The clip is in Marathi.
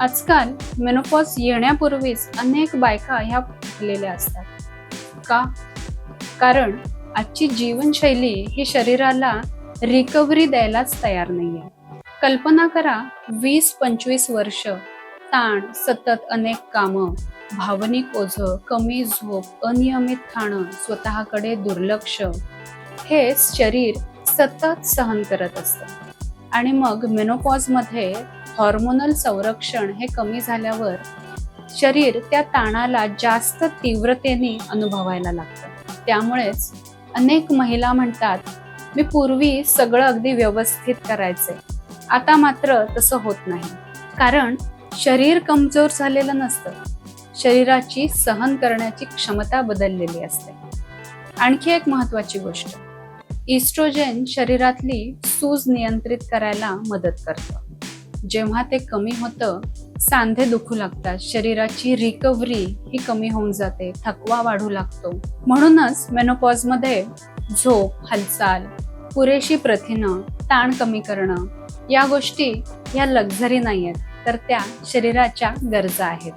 आजकाल मेनोपॉज येण्यापूर्वीच अनेक बायका ह्या फुटलेल्या असतात. का? कारण आजची जीवनशैली ही शरीराला रिकव्हरी द्यायलाच तयार नाहीये. कल्पना करा, 20-25 वर्ष ताण, सतत अनेक कामं, भावनिक ओझं, कमी झोप, अनियमित खाणं, स्वतःकडे दुर्लक्ष, हे शरीर सतत सहन करत असतं. आणि मग मेनोपॉजमध्ये हॉर्मोनल संरक्षण हे कमी झाल्यावर शरीर त्या ताणाला जास्त तीव्रतेने अनुभवायला लागतं. त्यामुळेच अनेक महिला म्हणतात, मी पूर्वी सगळं अगदी व्यवस्थित करायचे, आता मात्र तसं होत नाही. कारण शरीर कमजोर झालेलं नसतं, शरीराची सहन करण्याची क्षमता बदललेली असते. आणखी एक महत्त्वाची गोष्ट, इस्ट्रोजेन शरीरातली सूज नियंत्रित करायला मदत करतं. जेव्हा ते कमी होतं, सांधे दुखू लागतात, शरीराची रिकव्हरी ही कमी होऊन जाते, थकवा वाढू लागतो. म्हणूनच मेनोपॉजमध्ये झोप, हालचाल, पुरेशी प्रथिनं, ताण कमी करणं या गोष्टी या लक्झरी नाही आहेत, तर त्या शरीराच्या गरजा आहेत.